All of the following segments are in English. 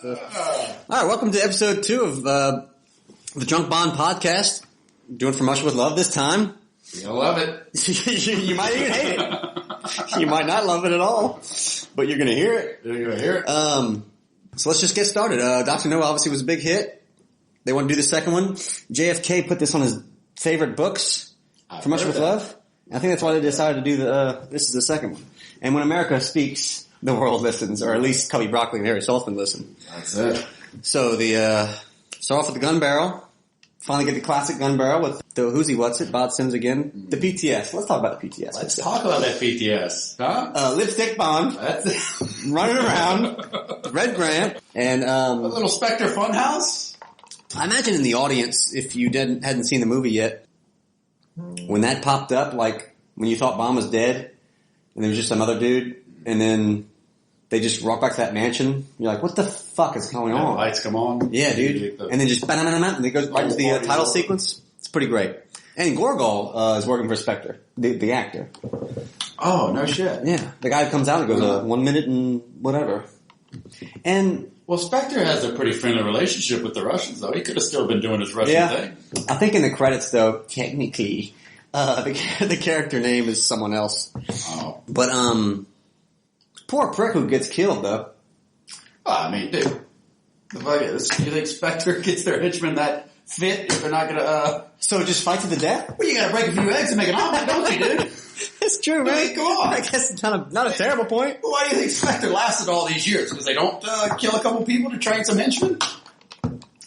All right, welcome to episode 2 of the Drunk Bond podcast. Doing From Russia with Love this time. You'll love it. You might even hate it. You might not love it at all, but you're going to hear it. You're going to hear it. So let's just get started. Dr. No obviously was a big hit. They want to do the second one. JFK put this on his favorite books, From Russia with Love. I think that's why they decided to do this is the second one. And when America speaks, the world listens, or at least Cubby Broccoli and Harry Saltzman listen. That's it. So start off with the gun barrel. Finally get the classic gun barrel with the who's he, what's it, Bob Sims again. The PTS. Let's talk about the PTS. Let's talk about that PTS. Huh? Lipstick Bond. That's it. Running around. Red Grant. And a little Spectre Funhouse. I imagine in the audience, if you hadn't seen the movie yet, when that popped up, like when you thought Bond was dead, and there was just some other dude, and then they just walk back to that mansion, you're like, what the fuck is going on? Lights come on. Yeah, dude. And then just and it goes right into the title sequence. It's pretty great. And Gorgol is working for Spectre, the actor. Oh, no shit. Yeah. The guy comes out and goes, 1 minute and whatever. And well, Spectre has a pretty friendly relationship with the Russians, though. He could have still been doing his Russian thing. I think in the credits, though, technically, the character name is someone else. Oh. But, poor prick who gets killed, though. Oh, I mean, dude. You think Spectre gets their henchmen that fit if they're not gonna, So just fight to the death? Well, you gotta break a few eggs and make an omelet, don't you, dude? It's true, man. I mean, come on. I guess it's not a terrible point. Well, why do you think Spectre lasted all these years? Because they don't kill a couple people to train some henchmen?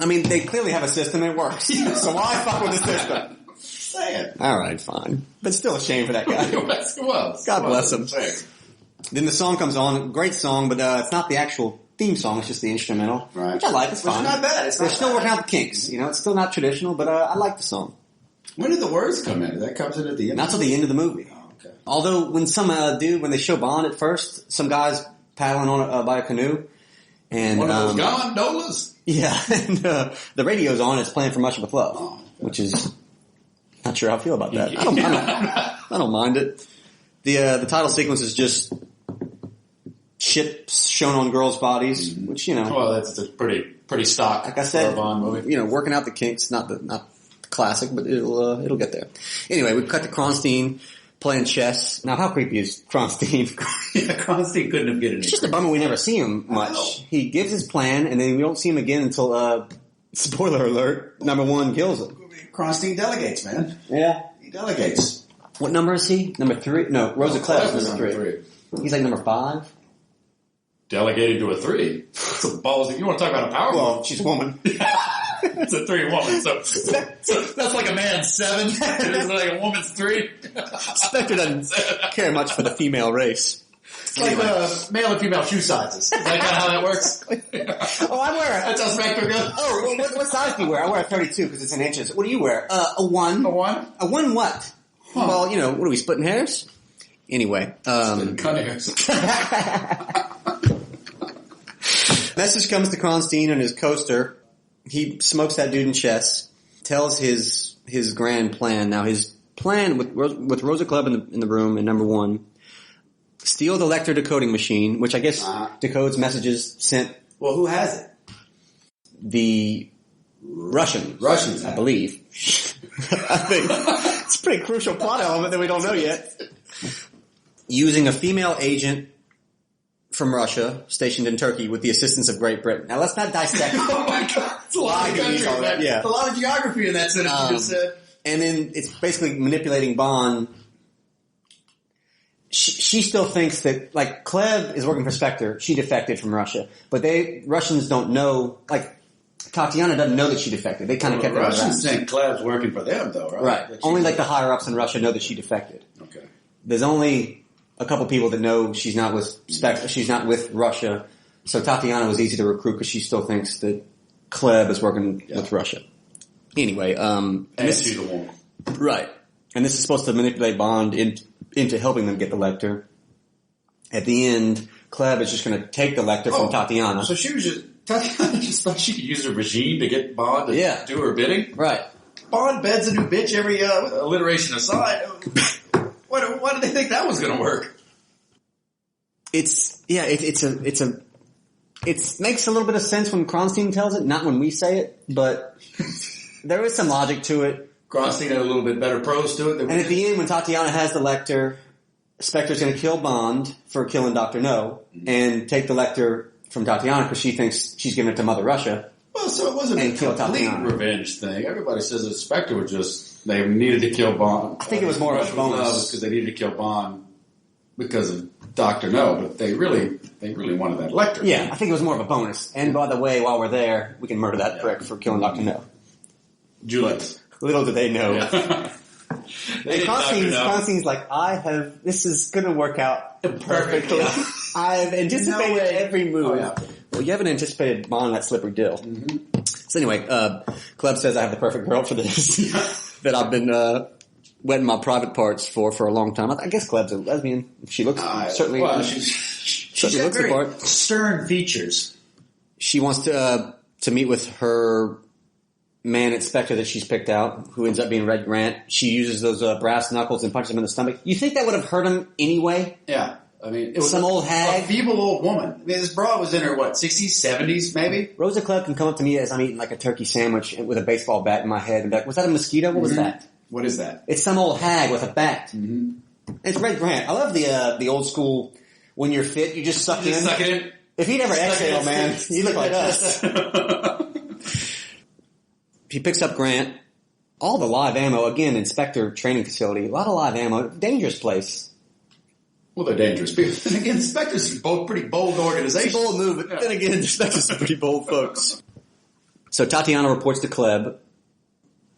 I mean, they clearly have a system and it works. So why fuck with the system? Say it. All right, fine. But still a shame for that guy. God bless him. Then the song comes on. Great song, but it's not the actual theme song. It's just the instrumental. Right. Which I like. It's fine. It's not bad. They're still working out the kinks. You know, it's still not traditional, but I like the song. When did the words come in? That comes in at the end? Not till the end of the movie. Oh, okay. Although when some when they show Bond at first, some guys paddling on by a canoe. And, one of those gondolas? Yeah. And the radio's on. It's playing From Russia with Love. Oh, okay. Which is... Not sure how I feel about that. I don't mind it. The title sequence is just ships shown on girls' bodies, which, you know. Well, that's a pretty stock. Like I said, for a Bond movie. You know, working out the kinks, not the classic, but it'll get there. Anyway, we cut to Kronstein playing chess. Now, how creepy is Kronstein? Yeah, Kronstein couldn't have gotten It's just a bummer we never see him much. He gives his plan, and then we don't see him again until, spoiler alert, number 1 kills him. Kronstein delegates, man. Yeah. He delegates. What number is he? Number 3? No, Rosa Klebb is number 3. He's like number 5. Delegating to a 3. It's a balls. You want to talk about a power? Well, she's a woman. It's a 3 woman, so that's like a man's 7. It's like a woman's 3. Spectre doesn't care much for the female race. It's like male and female shoe sizes. Is that kind of how that works? Oh, I wear That's how Spectre goes. Oh, well, what size do you wear? I wear a 32 because it's in inches. What do you wear? A 1. A 1? A 1 what? Huh. Well, you know, what are we, splitting hairs? Anyway. Splitting hairs. Message comes to Kronstein on his coaster. He smokes that dude in chess. Tells his grand plan. Now, his plan with Rosa Klebb in the room in number 1. Steal the Lecter decoding machine, which I guess decodes messages sent. Well, who has it? The Russians, I believe. I think it's a pretty crucial plot element that we don't know yet. Using a female agent from Russia stationed in Turkey with the assistance of Great Britain. Now let's not dissect. Oh my God, it's a lot of countries, man. Yeah. It's a lot of geography in that sentence you just said. And then it's basically manipulating Bond. She still thinks that, like, Klebb is working for Spectre. She defected from Russia. But Russians don't know, like, Tatiana doesn't know that she defected. They kind of kept it around. Russians think Klebb's working for them, though, right? Right. Only, like, the higher-ups in Russia know that she defected. Okay. There's only a couple people that know she's not with Spectre. She's not with Russia. So Tatiana was easy to recruit because she still thinks that Klebb is working with Russia. Anyway, and she's a woman. Right. And this is supposed to manipulate Bond into helping them get the Lecter. At the end, Klebb is just going to take the Lecter from Tatiana. So Tatiana just thought she could use her regime to get Bond to do her bidding? Right. Bond beds a new bitch every, alliteration aside. Why did they think that was going to work? It's a it makes a little bit of sense when Kronstein tells it, not when we say it, but there is some logic to it. Kronstein had a little bit better prose to it. And at the end, when Tatiana has the Lecter, Spectre's going to kill Bond for killing Dr. No and take the Lecter from Tatiana because she thinks she's giving it to Mother Russia. Well, so it wasn't a complete revenge thing. Everybody says that Spectre was just, they needed to kill Bond. I think it was more of a bonus. Because they needed to kill Bond because of Dr. No, but they really wanted that Lecter. Yeah, I think it was more of a bonus. And by the way, while we're there, we can murder that prick for killing Dr. No. Julex. Little did they know. Yeah. And Constantine's like, this is going to work out perfectly. I've anticipated every move. Oh, yeah. Well, you haven't anticipated Bond that slippery deal. Mm-hmm. So anyway, Klebb says I have the perfect girl for this. That I've been wetting my private parts for a long time. I guess Klebb's a lesbian. She looks certainly looks the part. Stern features. She wants to meet with her man at Spectre that she's picked out, who ends up being Red Grant. She uses those brass knuckles and punches him in the stomach. You think that would have hurt him anyway? Yeah. I mean, it was some old hag. A feeble old woman. I mean, this broad was in her, 60s, 70s, maybe? Rosa Klebb can come up to me as I'm eating like a turkey sandwich with a baseball bat in my head and be like, was that a mosquito? What was that? What is that? It's some old hag with a bat. Mm-hmm. It's Red Grant. I love the old school, when you're fit, you just suck it in. Suck it in. If he'd ever exhale, man, you look like us. He picks up Grant. All the live ammo, again, Inspector training facility. A lot of live ammo. Dangerous place. Well, they're dangerous people. And again, Spectre's both pretty bold organizations. It's a bold move, but then again, Spectre's some pretty bold folks. So Tatiana reports to Klebb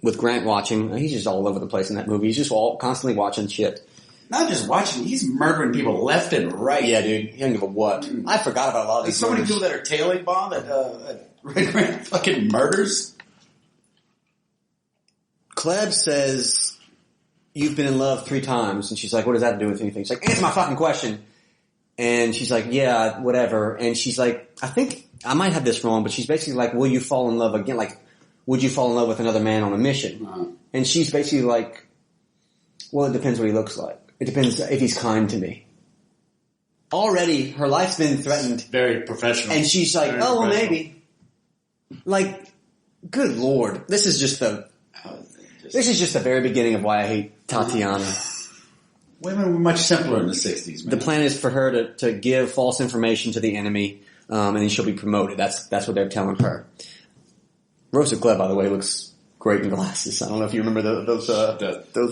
with Grant watching. He's just all over the place in that movie. He's just constantly watching shit. Not just watching, he's murdering people left and right. Yeah, dude. He doesn't give a what. I forgot about a lot of these so many people that are tailing Bond that Red Grant fucking murders. Klebb says, you've been in love 3 times. And she's like, what does that have to do with anything? She's like, answer my fucking question. And she's like, yeah, whatever. And she's like, I think, I might have this wrong, but she's basically like, will you fall in love again? Like, would you fall in love with another man on a mission? Uh-huh. And she's basically like, well, it depends what he looks like. It depends if he's kind to me. Already, her life's been threatened. Very professional. And she's like, well, maybe. Like, good Lord. This is just the very beginning of why I hate Tatiana. Women were much simpler in the 60s, man. The plan is for her to give false information to the enemy, and then she'll be promoted. That's what they're telling her. Rosa Klebb, by the way, looks great in glasses. I don't know if you remember those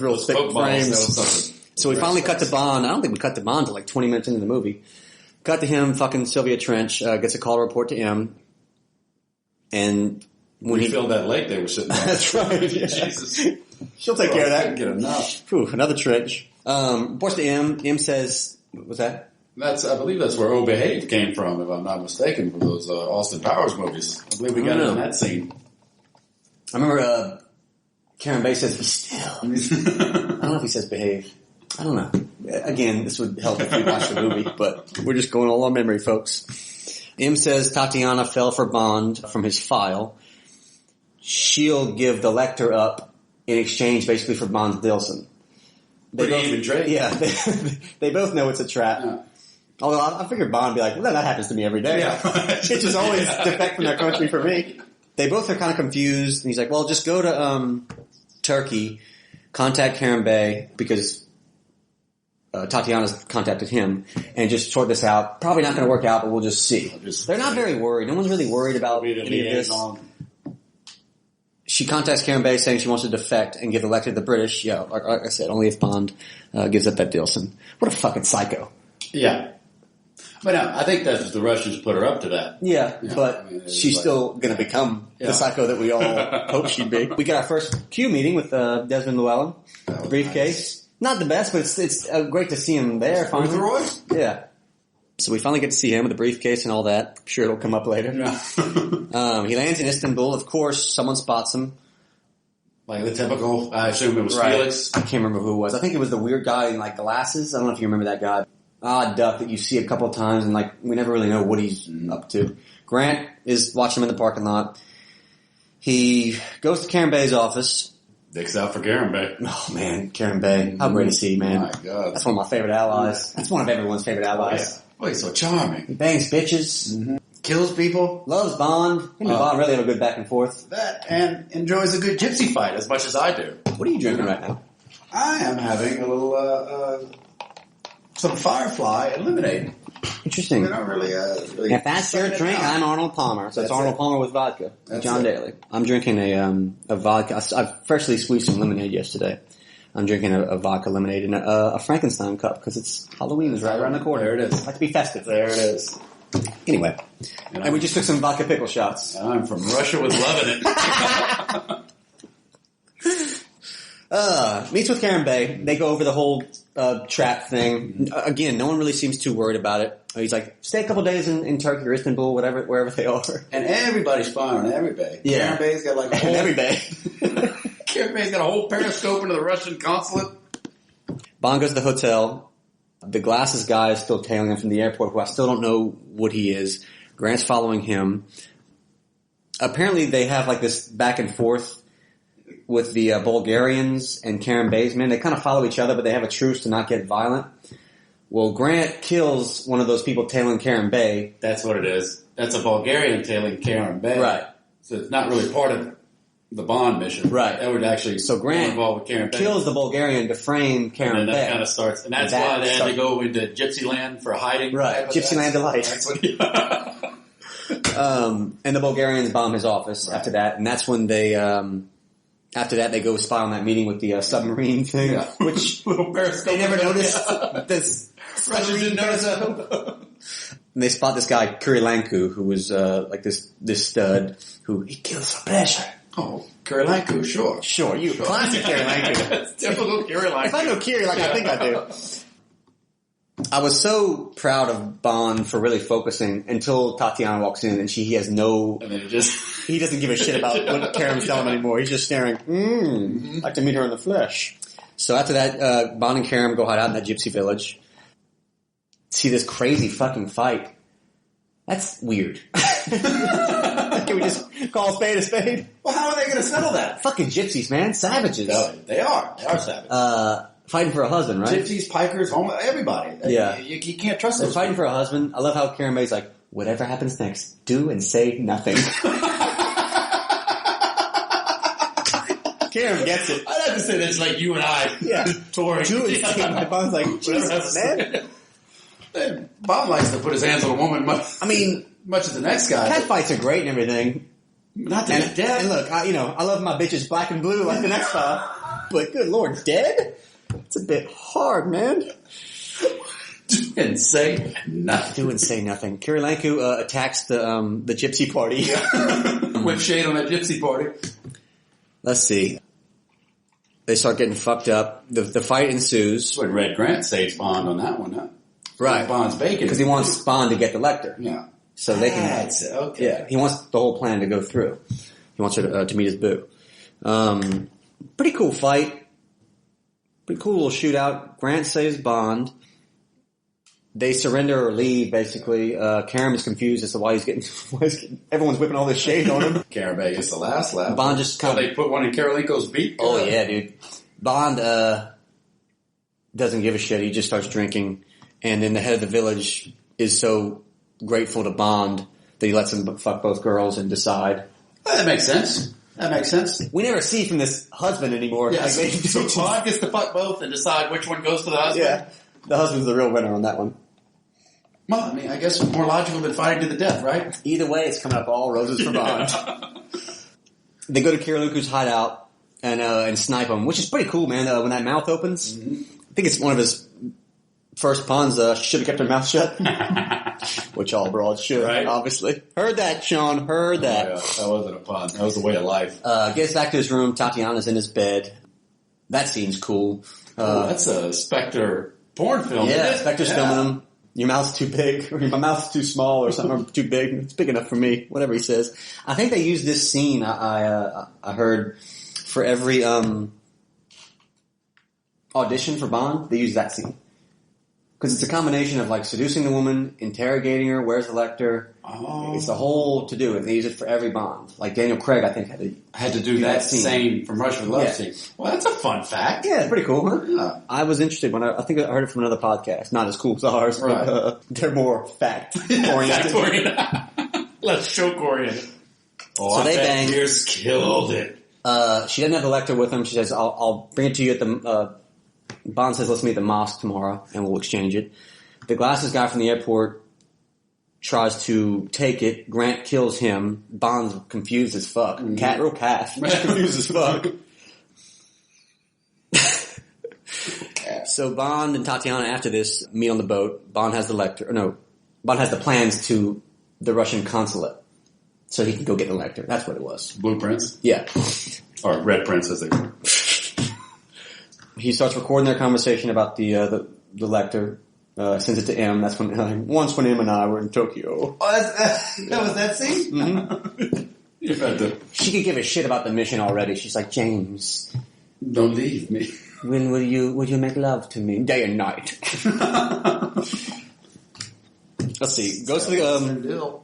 real thick frames. So we finally cut to Bond. I don't think we cut to Bond until like 20 minutes into the movie. Cut to him, fucking Sylvia Trench, gets a call to report to M. And when he filled that lake they were sitting on. That's right. Yeah. Jesus. She'll take care of that. Get enough. Whew, another Trench. Reports to M. M says, what was that? I believe that's where Oh Behave came from, if I'm not mistaken, from those Austin Powers movies. I believe we got it in that scene. I remember Kerim Bey says, be still. I don't know if he says behave. I don't know. Again, this would help if we watch the movie, but we're just going all on memory, folks. M says Tatiana fell for Bond from his file. She'll give the Lecter up in exchange basically for Bond's Dilson. Even trade. Yeah, they both know it's a trap. Yeah. Although I figured Bond would be like, well, that happens to me every day. Yeah. It's just always defect from their country for me. They both are kind of confused. And he's like, well, just go to Turkey, contact Kerim Bey, because Tatiana's contacted him, and just sort this out. Probably not going to work out, but we'll just see. They're not very worried. No one's really worried about any of this. She contacts Kerim Bey saying she wants to defect and give the Lecter to the British. Yeah, like I said, only if Bond gives up that Dilson. What a fucking psycho. Yeah. But no, I think that's the Russians put her up to that. Yeah, but she's still going to become the psycho that we all hope she'd be. We got our first Q meeting with Desmond Llewellyn. The briefcase. Nice. Not the best, but it's great to see him there. With the Royce? Yeah. So we finally get to see him with the briefcase and all that. I'm sure it'll come up later. Yeah. He lands in Istanbul. Of course, someone spots him. Like the typical, I assume it was Felix. I can't remember who it was. I think it was the weird guy in like glasses. I don't know if you remember that guy. Odd duck that you see a couple of times and like we never really know what he's up to. Grant is watching him in the parking lot. He goes to Kerim Bey's office. Dicks out for Kerim Bey. Oh man, Kerim Bey. How great is he, man? Oh my God. That's one of my favorite allies. That's one of everyone's favorite allies. Oh, yeah. Oh, he's so charming. He bangs bitches. Mm-hmm. kills people. Loves Bond. Him and Bond really have a good back and forth. That and enjoys a good gypsy fight as much as I do. What are you drinking right now? I am having a little some Firefly and lemonade. Interesting. They don't really. If that's your drink, I'm Arnold Palmer. So it's Arnold Palmer with vodka. That's John it. Daly. I'm drinking a vodka. I freshly squeezed some lemonade yesterday. I'm drinking a vodka lemonade in a Frankenstein cup because it's Halloween is right around the corner. There it is. I like to be festive. There it is. Anyway, and we just took some vodka pickle shots. I'm from Russia with loving it. Meets with Kerim Bey. They go over the whole trap thing. Again, no one really seems too worried about it. He's like, stay a couple days in Turkey or Istanbul, wherever they are. And everybody's spying on every bay. Yeah. Kerim Bey's got like a whole... Every Bey. Kerim Bey's got a whole periscope into the Russian consulate. Bond goes to the hotel. The glasses guy is still tailing him from the airport, who I still don't know what he is. Grant's following him. Apparently they have like this back and forth with the Bulgarians and Kerim Bey's men. They kind of follow each other, but they have a truce to not get violent. Well, Grant kills one of those people tailing Kerim Bey. That's what it is. That's a Bulgarian tailing Kerim Bey. Right. So it's not really part of the Bond mission. Right. That would actually So Grant involve with Kerim Bey. kills the Bulgarian to frame Kerim And then Bey. that kind of starts. And that's why they had to go into Gypsy Land for hiding. Right. Gypsy Land Delight. That's what And the Bulgarians bomb his office after that, and that's when they, after that they go spy on that meeting with the submarine thing, which little periscope. they never noticed. This Russians didn't notice that. And they spot this guy, Kurilanku, who was like this stud, who he kills for pleasure. Oh, Kurilanku, sure. Sure, you classic Kurilanku. That's typical Kurilanku. If I know Kiri like I think I do. I was so proud of Bond for really focusing until Tatiana walks in and he has no... And then it just... He doesn't give a shit about what Kerim's telling him anymore. He's just staring, I'd like to meet her in the flesh. So after that, Bond and Kerim go hide out in that gypsy village. See this crazy fucking fight. That's weird. Can we just call a spade a spade? Well, how are they going to settle that? Fucking gypsies, man. Savages. No, they are. They are savage. Fighting for a husband, right? Gypsies, pikers, everybody. Yeah. You can't trust They're them. fighting for a husband. I love how Kerim Bey's like, whatever happens next, do and say nothing. Kerim gets it. I'd have to say that's like you and I. Yeah. Touring. Do and say nothing. Bond's like, Jesus, man. Bob likes to put his hands on a woman much as the next guy. Cat fights are great and everything. Not to And, be dead. and look, I love my bitches black and blue like the next fella. But good lord, dead? It's a bit hard, man. And say nothing. Do and say nothing. Kurilanku attacks the gypsy party. Whip shade on that gypsy party. Let's see. They start getting fucked up. The fight ensues. That's what Red Grant saves Bond on that one, huh? Right. Bond's bacon. Because he wants Bond to get the Lecter. Yeah. So they can... That's it. Okay. Yeah, he wants the whole plan to go through. He wants her to meet his boo. Pretty cool fight. Pretty cool little shootout. Grant saves Bond. They surrender or leave, basically. Kerim is confused as to why he's getting everyone's whipping all this shade on him. Kerim Bey gets the last lap. Bond just kind of... They put one in Karolinko's beak? Oh, yeah, dude. Bond doesn't give a shit. He just starts drinking. And then the head of the village is so grateful to Bond that he lets him fuck both girls and decide. Well, that makes sense. That makes sense. We never see from this husband anymore. Yeah, Like, so Bond gets to fuck both and decide which one goes to the husband? Yeah. The husband's the real winner on that one. Well, I mean, I guess it's more logical than fighting to the death, right? Either way, it's coming up all roses for Bond. They go to Kurilanku's hideout and snipe him, which is pretty cool, man. When that mouth opens, I think it's one of his first puns. Should have kept her mouth shut, which all broads should, Right. obviously. Heard that, Sean. Heard that. Oh, yeah. That wasn't a pun. That was the way of life. Gets back to his room. Tatiana's in his bed. That scene's cool. That's a Spectre porn film. Yeah, isn't it? Spectre's filming him. Your mouth's too big, or my mouth's too small, or something, or too big. It's big enough for me. Whatever he says. I think they use this scene. I heard for every audition for Bond, they use that scene because it's a combination of like seducing the woman, interrogating her, where's the Lecter. Oh. It's the whole to do it. They use it for every Bond. Like Daniel Craig, I think had to do that scene. same from Rush with Love Yeah. scene. Well, that's a fun fact. Yeah, it's pretty cool, huh? Yeah. I was interested when I think I heard it from another podcast. Not as cool as ours, Right. but they're more fact oriented. Fact-oriented. Let's show Corey. Oh, So they bang. Pierce killed it. She doesn't have the lector with him. She says, I'll bring it to you at the, Bond says, let's meet at the mosque tomorrow and we'll exchange it. The glasses guy from the airport tries to take it. Grant kills him. Bond's confused as fuck. Mm-hmm. Real calf. Confused as fuck. So Bond and Tatiana after this meet on the boat. Bond has the lector. Bond has the plans to the Russian consulate. So he can go get the lector. That's what it was. Blueprints? Yeah. Or red prints as they were. He starts recording their conversation about the lector. Sends it to M. That's when once when M and I were in Tokyo. Oh, that was that scene? Mm-hmm. She could give a shit about the mission already. She's like, James, don't leave me. When will you make love to me? Day and night. Let's see. Goes to the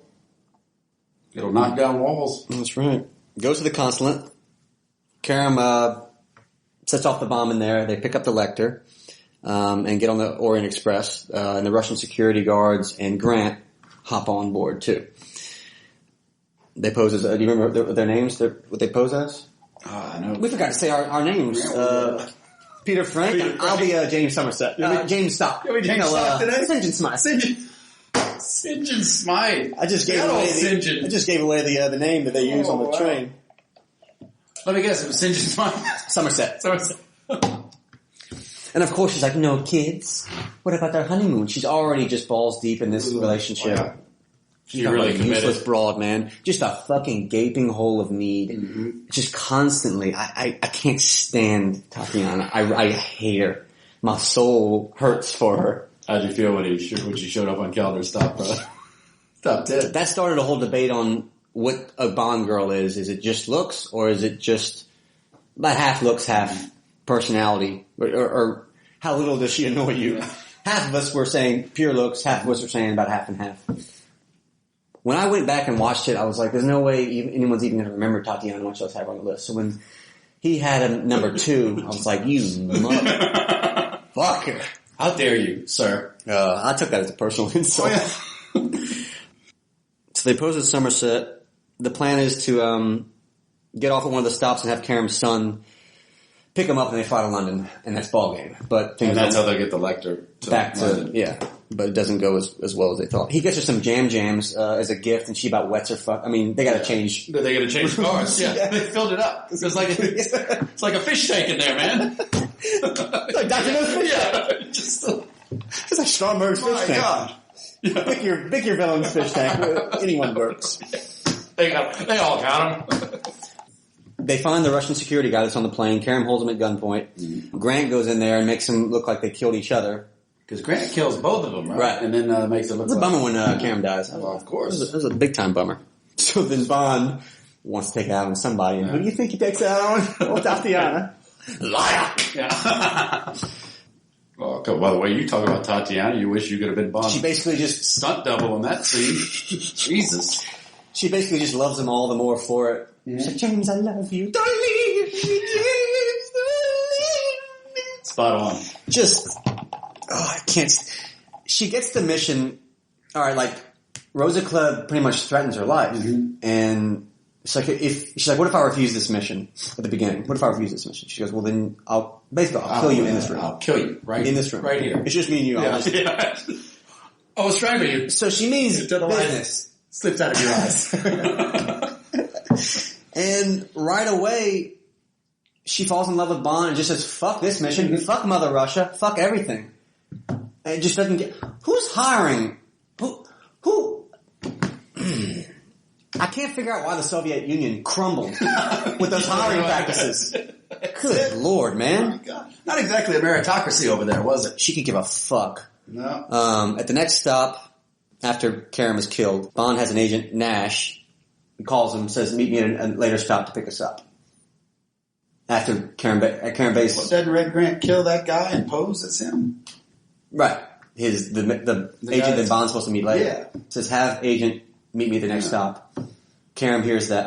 It'll knock down walls. That's right. Goes to the consulate. Kerim sets off the bomb in there. They pick up the lector and get on the Orient Express. And the Russian security guards and Grant hop on board too. They pose as. Do you remember their names? What they pose as? I know. We forgot to say our names. Peter Frank. I'll be James Somerset. James Stock. You'll be James Stock today? St. John Smythe. St. John Smythe. I just gave away the name that they use on the train. Let me guess, it was St. John Smythe. Somerset. And of course she's like, no kids. What about their honeymoon? She's already just balls deep in this relationship. Oh, yeah. She's really useless broad, man. Just a fucking gaping hole of need. Mm-hmm. Just constantly. I can't stand Tatiana. I hate her. My soul hurts for her. How'd you feel when she showed up on Calder's top 10? That started a whole debate on what a Bond girl is. Is it just looks, or is it just about half looks, half personality? Or how little does she annoy you? Half of us were saying pure looks, half of us were saying about half and half. When I went back and watched it, I was like, there's no way anyone's even going to remember Tatiana, much less have her on the list. So when he had a number 2, I was like, you motherfucker. How dare you, sir? I took that as a personal insult. Oh, yeah. So they pose at Somerset. The plan is to get off at one of the stops and have Kerim's son pick him up and they fly to London, and that's ball game. But that's how they get the lector back to London. Yeah. But it doesn't go as well as they thought. He gets her some jams as a gift, and she about wets her fuck. I mean, they got to change. They got to change cars. Yeah, they filled it up. It's like a fish tank in there, man. Like Dr. No's fish tank. It's like Stromberg's fish tank. God. Yeah. Pick your villain's fish tank. Anyone works. They all got him. They find the Russian security guy that's on the plane. Kerim holds him at gunpoint. Mm-hmm. Grant goes in there and makes him look like they killed each other. Because Grant kills both of them, right? And then makes it look It's a bummer when Kerim dies. Well, of course. It was a big time bummer. So then Bond wants to take it out on somebody. And who do you think he takes it out on? Well, Tatiana. Liar! Yeah. Well, by the way, you talk about Tatiana, you wish you could have been Bond. She basically just... Stunt double in that scene. Jesus. She basically just loves him all the more for it. Yeah. She's like, James, I love you. Don't leave me, James, don't leave me. Spot on. Just... Oh, I can't... She gets the mission... Alright, like, Rosa Klebb pretty much threatens her life. Mm-hmm. And it's like, she's like, what if I refuse this mission at the beginning? What if I refuse this mission? She goes, well then, I'll kill you in this room. I'll kill you in this room. Right here. It's just me and you. Yeah. I was trying to you. So she means business. Slips out of your eyes. And right away, she falls in love with Bond and just says, fuck this mission. Mm-hmm. Fuck Mother Russia. Fuck everything. And it just doesn't get... Who's hiring? Who? I can't figure out why the Soviet Union crumbled with those hiring practices. Good Lord, man. Oh my God. Not exactly a meritocracy over there, was it? She could give a fuck. No. At the next stop, after Kerim is killed, Bond has an agent, Nash. He calls him, says, meet me at a later stop to pick us up. After Kerim Bey's... Well, didn't Red Grant kill that guy and pose as him? Right. The agent that Bond's supposed to meet later. Yeah. Says, have agent meet me at the next stop. Kerim hears that.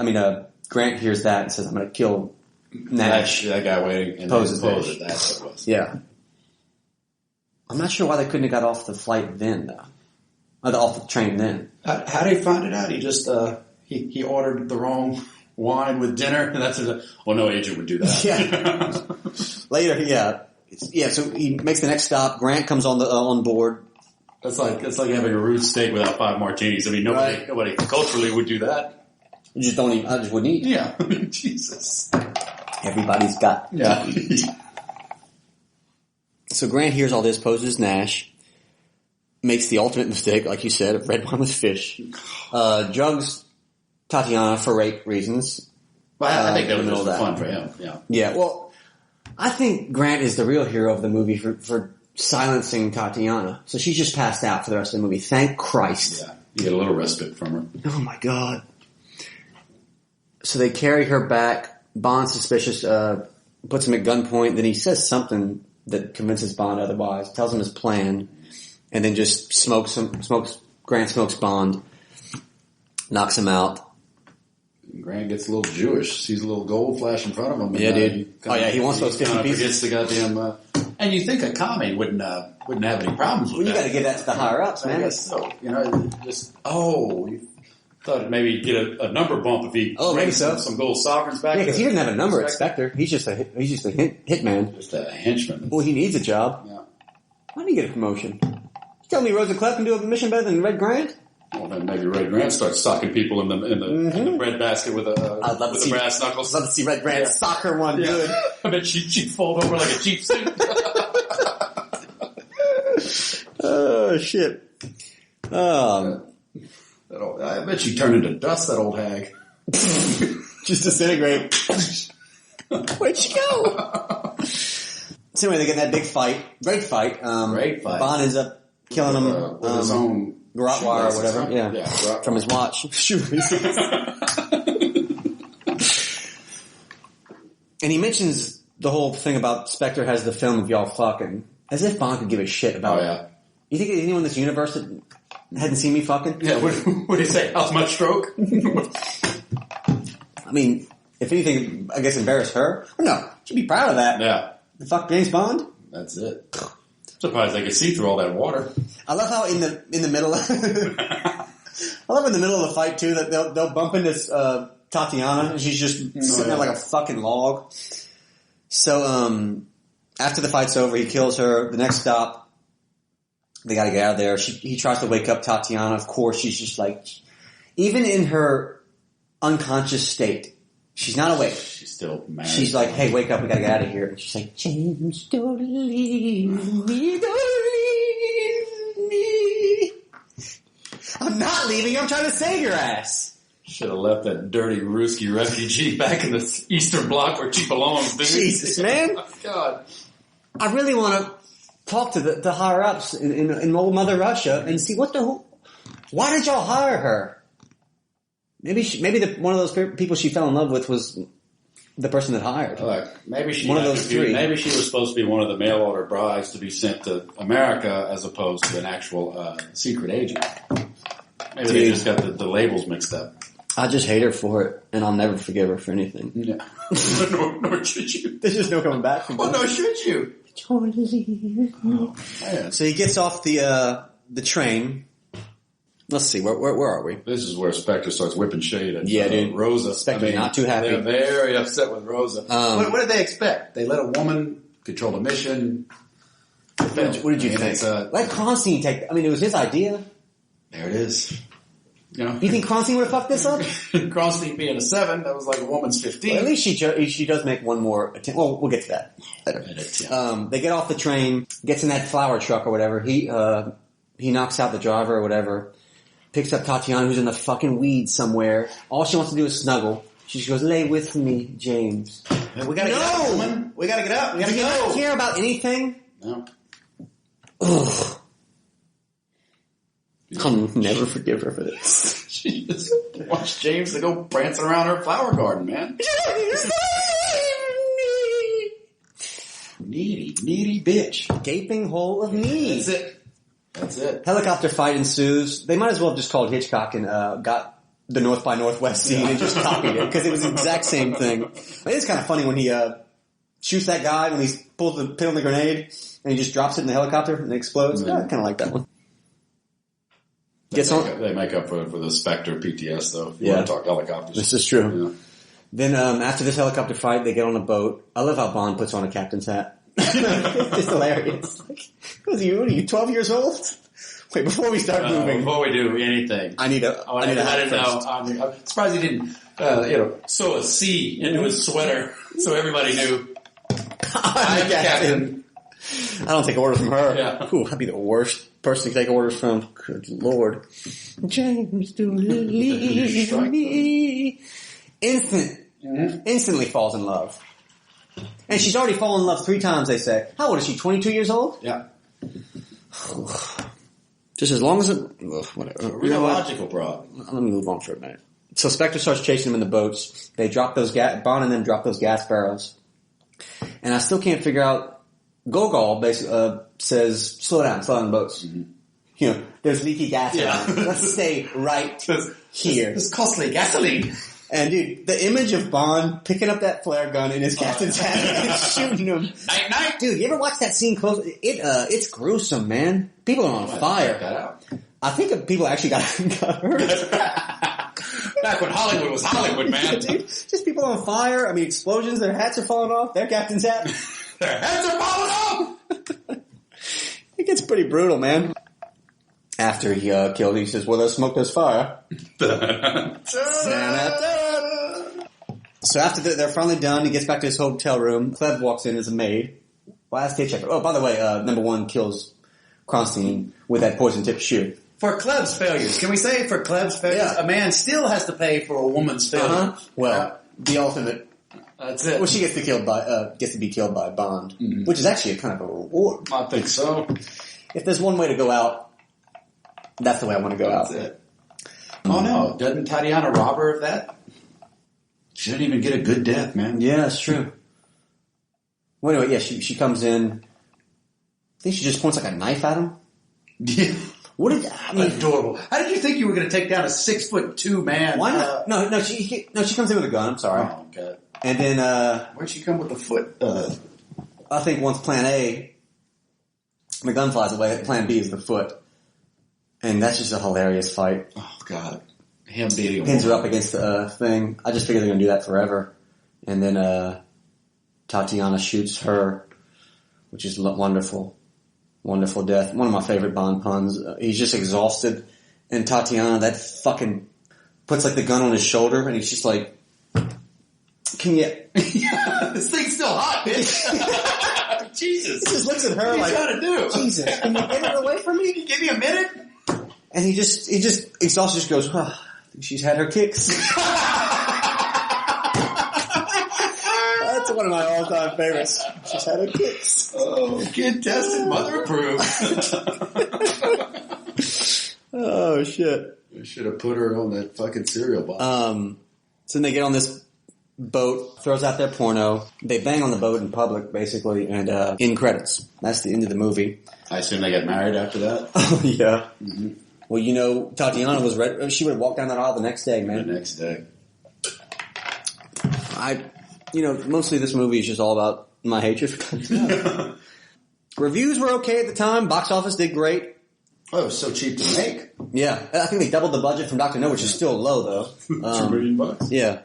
Grant hears that and says, I'm going to kill Nash. That guy waiting. And poses. That's what it was. Yeah. I'm not sure why they couldn't have got off the flight then, though. off the train then. How did he find it out? He just he ordered the wrong wine with dinner, and that's no agent would do that. Yeah. Later, yeah. So he makes the next stop. Grant comes on board. That's like having a root steak without 5 martinis. I mean, nobody culturally would do that. You just don't eat. I just wouldn't eat. Yeah. Jesus. Everybody's got. Yeah. So Grant hears all this, poses Nash, makes the ultimate mistake, like you said, of red wine with fish, drugs Tatiana for rape reasons. Well, I think that was just fun for him. Yeah. Yeah. Well, I think Grant is the real hero of the movie for silencing Tatiana. So she's just passed out for the rest of the movie. Thank Christ. Yeah. You get a little respite from her. Oh my God. So they carry her back. Bond's suspicious, puts him at gunpoint. Then he says something that convinces Bond otherwise, tells him his plan, and then just Grant smokes Bond, knocks him out. Grant gets a little Jewish, sees a little gold flash in front of him. Yeah, dude. He wants those 50 pieces. Forgets the goddamn, and you think a commie wouldn't have any problems with that. Well, you gotta give that to the higher ups, man. I guess so. You thought maybe he'd get a number bump if he brings some gold sovereigns back. Yeah, because he didn't have a number at Spectre. He's just a hitman. Just a henchman. Well, he needs a job. Yeah. Why did he get a promotion? You tell me Rosa Klebb can do a mission better than Red Grant? Well, then maybe Red Grant starts socking people in the bread basket with the brass knuckles. I'd love to see Red Grant sock her one good. I bet she'd fold over like a cheap suit. Oh, shit. I bet she turned into dust, that old hag. Just disintegrate. Where'd she go? So anyway, they get in that big fight. Great fight. Great fight. Bond ends up killing him with his own garrote wire or whatever. Huh? Yeah. From his watch. Shoelaces. And he mentions the whole thing about Spectre has the film of y'all fucking. As if Bond could give a shit about it. You think anyone in this universe that hadn't seen me fucking? Yeah, what do you say? How's my stroke? I mean, if anything, I guess embarrass her. Or no, she'd be proud of that. Yeah. The fuck James Bond? That's it. Surprised they could see through all that water. I love how in the middle of I love in the middle of the fight too that they'll bump into Tatiana and she's just sitting there like a fucking log. So after the fight's over, he kills her. The next stop, they gotta get out of there. He tries to wake up Tatiana. Of course, she's just like, even in her unconscious state, she's not awake. She's still mad. She's like, hey, wake up, we gotta get out of here. And she's like, James, don't leave me, don't leave me. I'm not leaving, I'm trying to save your ass. Should have left that dirty Ruski refugee back in the Eastern Bloc where she belongs, dude. Jesus, man. Oh, God. I really want to talk to the higher ups in old Mother Russia and see why did y'all hire her? Maybe one of those people she fell in love with was the person that hired. Maybe she one of those three. Maybe she was supposed to be one of the mail order brides to be sent to America as opposed to an actual secret agent. Maybe they just got the labels mixed up. I just hate her for it, and I'll never forgive her for anything. Yeah. nor should you. There's just no coming back from that. Well, nor should you. Oh, so he gets off the train. Let's see, where are we? This is where Spectre starts whipping shade at dude. Rosa. Spectre's not too happy. They're very upset with Rosa. What did they expect? They let a woman control the mission. What did you think? Let Constantine take... I mean, it was his idea. There it is. You think Constantine would have fucked this up? Constantine being a 7, that was like a woman's 15. Well, at least she does make one more attempt. Well, we'll get to that later. They get off the train, gets in that flower truck or whatever. He knocks out the driver or whatever. Picks up Tatiana, who's in the fucking weeds somewhere. All she wants to do is snuggle. She just goes, lay with me, James. Man, we gotta get up, woman. We gotta get up. We gotta go. Do you not care about anything? No. Ugh. I'll never forgive her for this. She just wants James to go prancing around her flower garden, man. Needy bitch. Gaping hole of need. That's it. Helicopter fight ensues. They might as well have just called Hitchcock and got the North by Northwest scene and just copied it because it was the exact same thing. It is kind of funny when he shoots that guy when he pulls the pin on the grenade and he just drops it in the helicopter and it explodes. Yeah, I kind of like that one. They make up for the Spectre PTS, though. If you want to talk helicopters. This is true. Yeah. Then after this helicopter fight, they get on a boat. I love how Bond puts on a captain's hat. It's just hilarious. Like, what are you, 12 years old? Wait, before we start moving. Before we do anything. I need a hat first. I'm surprised he didn't, sew a C into his sweater so everybody knew. I'm Captain. I don't take orders from her. Yeah. Ooh, I'd be the worst person to take orders from. Good Lord. James, do leave me. Instantly falls in love. And she's already fallen in love 3 times, they say. How old is she, 22 years old? Yeah. Just as long as it... whatever. Real logical problem. Let me move on for a minute. So Spectre starts chasing them in the boats. They drop those Bond and them drop those gas barrels. And I still can't figure out... Gogol basically says, slow down the boats. Mm-hmm. You know, there's leaky gas around. Let's stay right here. It's costly gasoline. And dude, the image of Bond picking up that flare gun in his captain's hat and shooting him. Night, night. Dude, you ever watch that scene close? It's gruesome, man. People are on fire. Check that out. I think people actually got hurt. Back when Hollywood was Hollywood, man. Yeah, dude, just people on fire. I mean, explosions, their hats are falling off. Their captain's hat. Their heads are falling off! It gets pretty brutal, man. After he killed, he says, well, there's smoke, there's fire. So after they're finally done, he gets back to his hotel room. Klebb walks in as a maid. Last day checker. Oh, by the way, number 1 kills Kronstein with that poison-tipped shoe. For Klebb's failures. Can we say for Klebb's failures? Yeah. A man still has to pay for a woman's failures. Well, the ultimate... That's it. Well, she gets to be killed by Bond, which is actually a kind of a reward. I think so. If there's one way to go out, that's the way I want to go out. That's it. Oh no, doesn't Tatiana rob her of that? She didn't even get a good death, man. Yeah, that's true. Well, anyway, yeah, she comes in. I think she just points like a knife at him. Yeah. Adorable. How did you think you were going to take down a 6'2" man? Why not? No, she comes in with a gun. I'm sorry. Oh, God. And then, where'd she come with the foot? I think once plan A, the gun flies away, plan B is the foot. And that's just a hilarious fight. Oh, God. Him beating Pins her up against the thing. I just figured they're going to do that forever. And then, Tatiana shoots her, which is wonderful. Wonderful death. One of my favorite Bond puns. He's just exhausted. And Tatiana, that fucking, puts like the gun on his shoulder and he's just like, can you... This thing's still hot, bitch. Jesus. He just looks at her what like, are you trying to do? Jesus, can you get it away from me? Can you give me a minute? And he just exhausted, just goes, I think she's had her kicks. That's one of my all-time favorites. She's had her kicks. Oh, kid tested, mother approved. Oh, shit. I should have put her on that fucking cereal box. So then they get on this boat, throws out their porno. They bang on the boat in public, basically, and in credits. That's the end of the movie. I assume they get married after that? Oh, yeah. Mm-hmm. Well, you know, Tatiana was ready. She would have walked down that aisle the next day, man. The next day. Mostly this movie is just all about my hatred for Tatiana. Reviews were okay at the time. Box office did great. Oh, it was so cheap to make. Yeah. I think they doubled the budget from Dr. No, which is still low, though. $2 million. Yeah.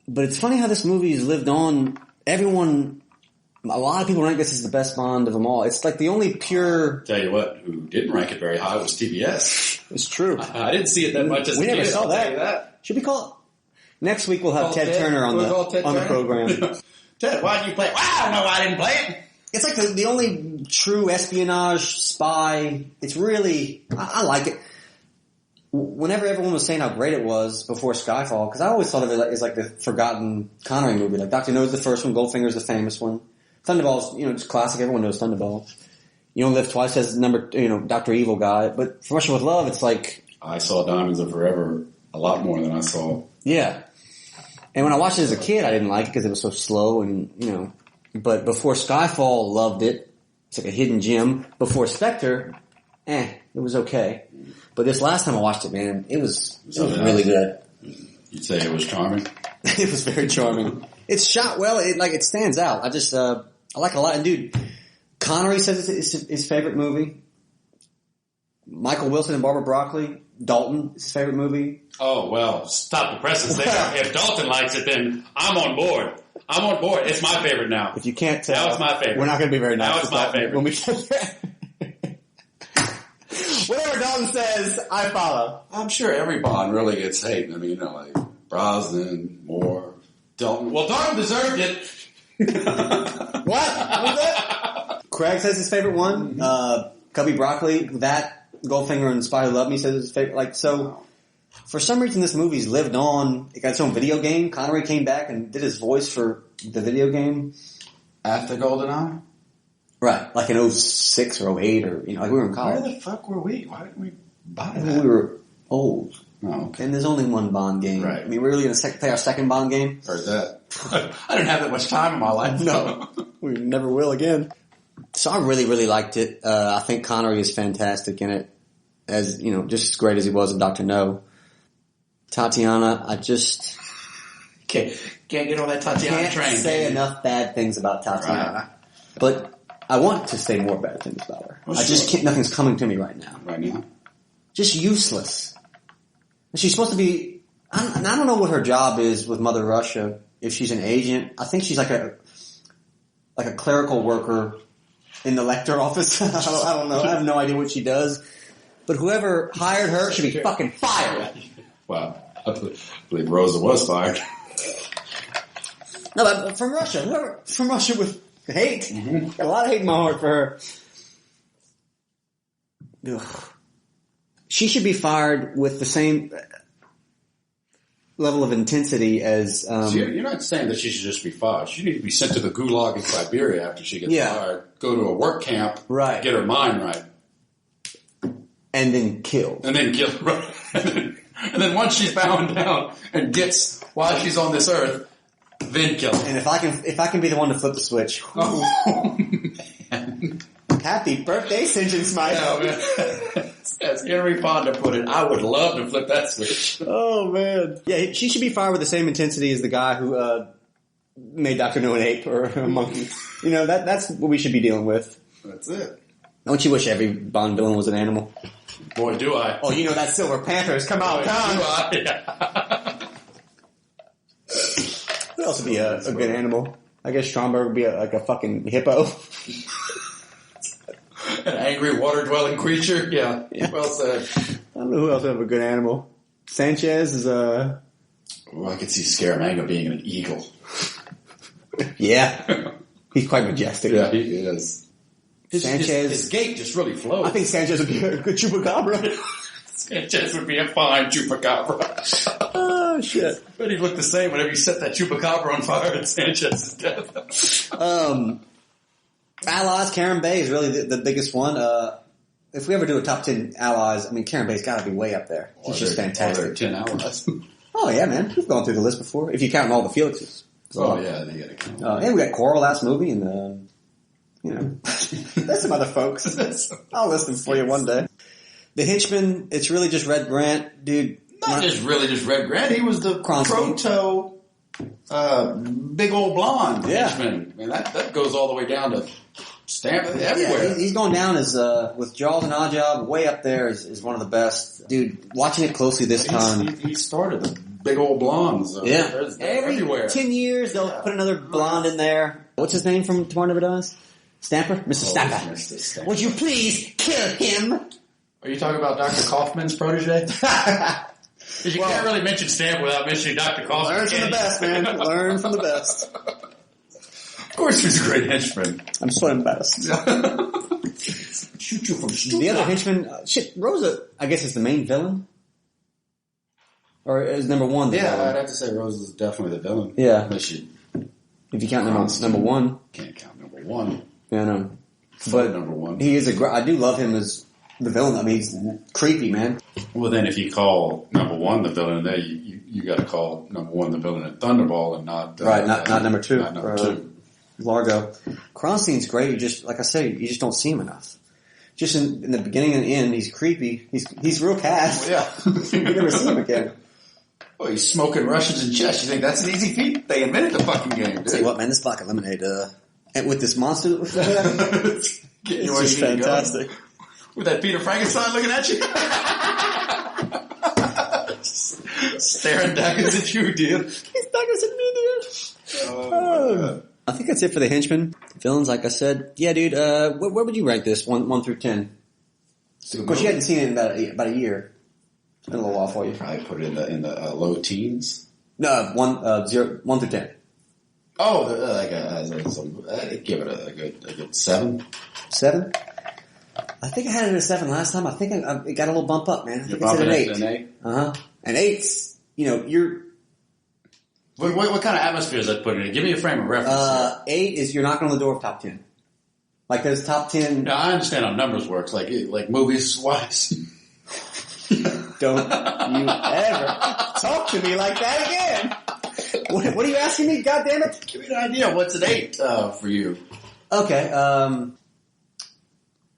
But it's funny how this movie has lived on. A lot of people rank this as the best Bond of them all. It's like the only pure... Tell you what, who didn't rank it very high was TBS. It's true. I didn't see it that much as we a kid. never saw that. that. Should we call it? Next week we'll have Ted Turner on the program. Ted, why did you play it? Well, I don't know why I didn't play it. It's like the only true espionage spy. It's really... I like it. Whenever everyone was saying how great it was before Skyfall, because I always thought of it as like the forgotten Connery movie. Like Dr. No's the first one, Goldfinger's the famous one. Thunderball's, it's classic. Everyone knows Thunderball. You Don't Live Twice has Dr. Evil guy. But For Russia with Love, it's like... I saw Diamonds Are Forever a lot more than I saw. Yeah. And when I watched it as a kid, I didn't like it because it was so slow and, But before Skyfall, loved it. It's like a hidden gem. Before Spectre, it was okay. But this last time I watched it, man, it was really good. You'd say it was charming? It was very charming. It's shot well. It stands out. I just, I like it a lot. And dude, Connery says it's his favorite movie. Michael Wilson and Barbara Broccoli. Dalton, his favorite movie. Oh, well, stop the presses there. If Dalton likes it, then I'm on board. I'm on board. It's my favorite now. If you can't tell, now it's my favorite. We're not going to be very nice. Now it's my favorite. When we get there. Whatever Dalton says, I follow. I'm sure every Bond really gets hate. I mean, like Brosnan, Moore, Dalton. Well, Dalton deserved it. What? What was that? Craig says his favorite one. Cubby Broccoli. That. Goldfinger and Spy Who Loved Me says his favorite. Like, so, for some reason this movie's lived on. It got its own video game. Connery came back and did his voice for the video game. After GoldenEye? Right. Like in 06 or 08 or, like we were in college. Where the fuck were we? Why didn't we buy that? We were old. Oh, okay. And there's only one Bond game. Right. I mean, we're really going to play our second Bond game? Heard that. I didn't have that much time in my life. No. We never will again. So I really, really liked it. I think Connery is fantastic in it. As, just as great as he was in Dr. No. Tatiana, I just... Can't get on that Tatiana train. Can't say enough bad things about Tatiana. Right. But I want to say more bad things about her. Well, I just can't, nothing's coming to me right now. Right now? Just useless. She's supposed to be... I don't know what her job is with Mother Russia. If she's an agent. I think she's like a clerical worker in the Lecter office. I don't know. I have no idea what she does. But whoever hired her should be fucking fired. Wow. I believe Rosa was fired. No, but from Russia. Whoever from Russia with hate. Mm-hmm. Got a lot of hate in my heart for her. Ugh. She should be fired with the same level of intensity as... So you're not saying that she should just be fired. She needs to be sent to the gulag in Siberia after she gets fired. Go to a work camp. Right. Get her mind right. And then killed. And then killed. Right. And then once she's bound down and gets while she's on this earth, then kill her. And if I can be the one to flip the switch. Oh, man. Happy birthday, St. John Smite. Yeah, man. As Henry Fonda put it, I would love to flip that switch. Oh, man. Yeah, she should be fired with the same intensity as the guy who made Dr. No an ape or a monkey. That's what we should be dealing with. That's it. Don't you wish every Bond villain was an animal? Boy, do I. Oh, that Silver Panther's come out. Boy, do I. What else would be a good animal? I guess Stromberg would be like a fucking hippo. An angry water-dwelling creature? Yeah. Well said. I don't know who else would have a good animal. Sanchez is a... Well, I could see Scaramanga being an eagle. Yeah. He's quite majestic. Yeah, he is. Sanchez. His gait just really flows. I think Sanchez would be a good chupacabra. Sanchez would be a fine chupacabra. Oh, shit. But he'd look the same whenever you set that chupacabra on fire and Sanchez is dead. Allies, Kerim Bey is really the biggest one. If we ever do a top 10 allies, Kerim Bey's got to be way up there. He's just fantastic. Are there 10 allies? Oh, yeah, man. We've gone through the list before. If you count all the Felixes. Oh, yeah, they got to count. And we got Coral last movie and... there's some other folks. I'll list them for you one day. The Henchman, it's really just Red Grant, dude. Not just really just Red Grant. He was the proto big old blonde henchman. That goes all the way down to Stamp everywhere. Yeah, he's going down as with Jaws and Oddjob way up there is one of the best. Dude, watching it closely this time. He started the big old blondes. Everywhere. 10 years they'll put another blonde in there. What's his name from Tomorrow Never Dies? Stamper? Mr. Stamper. Mr. Stamper. Would you please kill him? Are you talking about Dr. Kaufman's protege? Because you can't really mention Stamper without mentioning Dr. Kaufman. Learn from the best, man. Learn from the best. Of course he's a great henchman. I'm so embarrassed. Shoot you from Stuttgart. The other henchman, Rosa, I guess is the main villain? Or is number one the villain? I'd have to say Rosa's definitely the villain. Yeah. Unless you... If you count number one. Can't count number one. Yeah, I know. But number one. He is I do love him as the villain. He's creepy, man. Well, then if you call number one the villain, then you got to call number one the villain in Thunderball and not... not number two. Not number two. Largo. Kronstein's great. You just, like I say, you just don't see him enough. Just in the beginning and end, he's creepy. He's real cast. Yeah. You never see him again. Well, he's smoking Russians in chess. You think that's an easy feat? They invented the fucking game, dude. Tell you what, man, this vodka lemonade, and with this monster, it's Getting just fantastic. With that Peter Frankenstein looking at you? Staring daggers at you, dude. He's daggers at me, dude. I think that's it for the Henchman. Villains, like I said. Yeah, dude, where would you rank this? 1 through 10? Of course, you hadn't seen it in about a year. It's been a little while for you. Probably put it in the low teens. No, 1 through 10. Oh, I'd give it a good 7. 7? I think I had it at 7 last time. I think it got a little bump up, man. I think it's at an 8. An 8? Uh-huh. And 8's, you're... What kind of atmosphere is that putting in? Give me a frame of reference. 8 is you're knocking on the door of top 10. Like those top 10... No, I understand how numbers works, like movies-wise. Don't you ever talk to me like that again. What are you asking me, goddammit? Give me an idea. What's an 8 for you? Okay,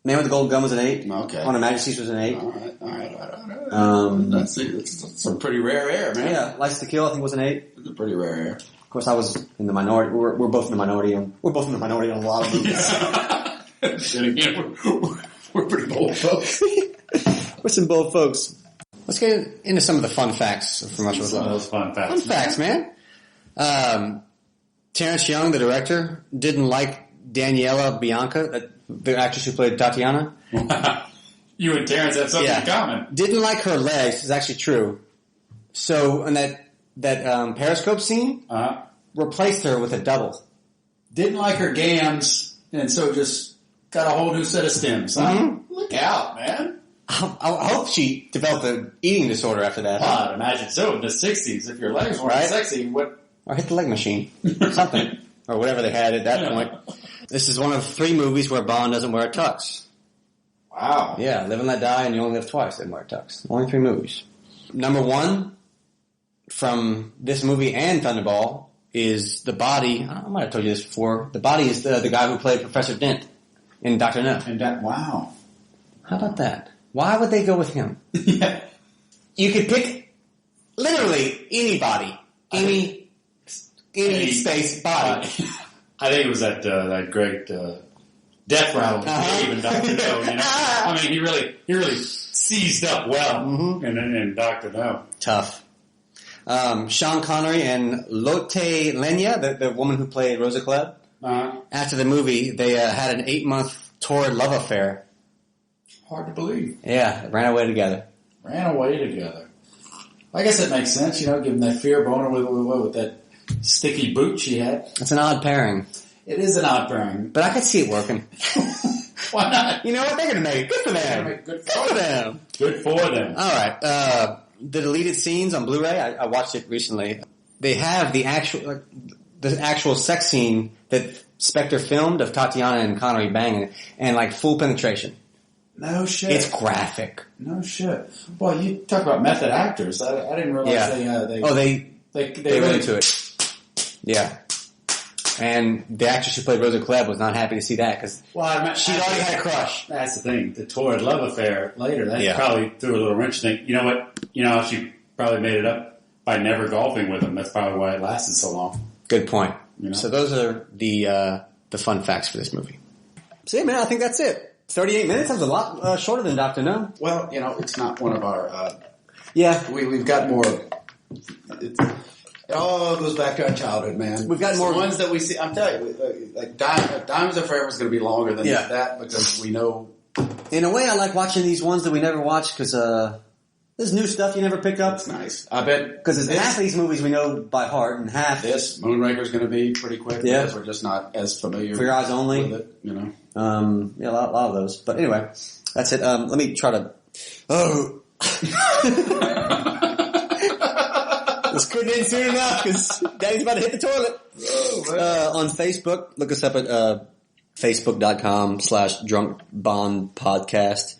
Man with the Gold Gun was an 8. Okay. On Her Majesty's was an 8. All right. That's some pretty rare air, man. Yeah, License to Kill I think was an 8. It's a pretty rare air. Of course, I was in the minority. We're both in the minority. We're both in the minority on a lot of movies. And again, we're pretty bold folks. We're some bold folks. Let's get into some of the fun facts from Russia with Some of Love. those fun facts. Fun facts, man. Terrence Young, the director, didn't like Daniela Bianca, the actress who played Tatiana. You and Terrence have something in common. Didn't like her legs. It's actually true. So in that Periscope scene, replaced her with a double. Didn't like her gams, and so just got a whole new set of stems. Huh? Mm-hmm. Look out, man. I hope she developed an eating disorder after that. I'd imagine so in the 60s. If your legs weren't sexy, what? Or hit the leg machine. Something. Or whatever they had at that point. This is one of 3 movies where Bond doesn't wear a tux. Wow. Yeah, Live and Let Die and You Only Live Twice didn't wear a tux. Only 3 movies. Number 1 from this movie and Thunderball is the body. I might have told you this before. The body is the guy who played Professor Dent in Dr. No. Wow. How about that? Why would they go with him? Yeah. You could pick literally anybody. Any space body. I think it was that great death rattle in Dr. No. I mean, he really seized up well in Dr. No. Tough. Sean Connery and Lotte Lenya, the woman who played Rosa Klebb, after the movie, they had an 8-month torrid love affair. Hard to believe. Yeah, ran away together. I guess it makes sense, given that fear boner with that sticky boot she had. It's an odd pairing. It is an odd pairing. But I could see it working. Why not? You know what? They're going to make it. Good for them. Good for them. All right. The deleted scenes on Blu-ray, I watched it recently. They have the actual sex scene that Spectre filmed of Tatiana and Connery banging and full penetration. No shit. It's graphic. No shit. Well, you talk about method actors. I didn't realize they were into it. Yeah. And the actress who played Rosa Klebb was not happy to see that because she'd already had a crush. That's the thing. The torrid love affair later, that probably threw a little wrench. Think, you know what? She probably made it up by never golfing with him. That's probably why it lasted so long. Good point. So those are the fun facts for this movie. So yeah, man, I think that's it. 38 minutes? That was a lot shorter than Dr. No. Well, it's not one of our... We've got more... It all goes back to our childhood, man. We've got more... The ones that we see... I'm telling you, Diamonds Are Forever is going to be longer than that because we know... In a way, I like watching these ones that we never watched because there's new stuff you never pick up. That's nice. I bet... Because half of these movies we know by heart and half... Moonraker's going to be pretty quick because we're just not as familiar For Your Eyes Only. with it, a lot of those. But anyway, that's it. Let me try to... Oh... This couldn't end soon enough because Daddy's about to hit the toilet. On Facebook, look us up at facebook.com/drunkbondpodcast.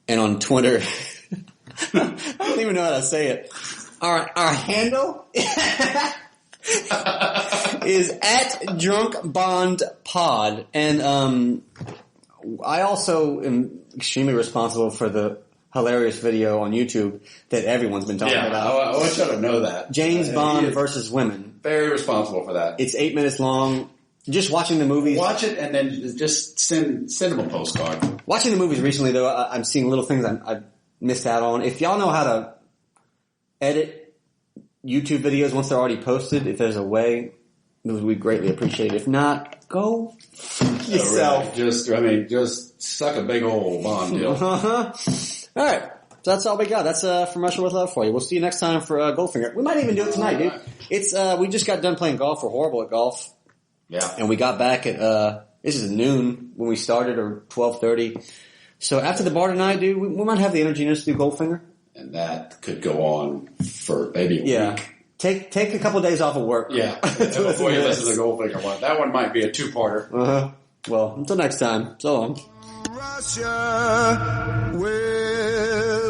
And on Twitter, I don't even know how to say it. Our handle is @drunkbondpod. And I also am extremely responsible for the hilarious video on YouTube that everyone's been talking about. I want you to know that. James Bond versus women. Very responsible for that. It's 8 minutes long. Just watching the movies. Watch it and then just send him a postcard. Watching the movies recently, though, I'm seeing little things I missed out on. If y'all know how to edit YouTube videos once they're already posted, if there's a way, we'd greatly appreciate it. If not, go yourself. Really. Just suck a big old Bond deal. All right. So that's all we got. That's from Russia with Love for you. We'll see you next time for Goldfinger. We might even do it tonight, dude. It's we just got done playing golf. We're horrible at golf. Yeah. And we got back at this is noon when we started, or 12:30. So after the bar tonight, dude, we might have the energy to do Goldfinger. And that could go on for maybe a week. Take a couple of days off of work. Yeah. Before you listen to Goldfinger one. That one might be a two-parter. Well, until next time. So long. Russia with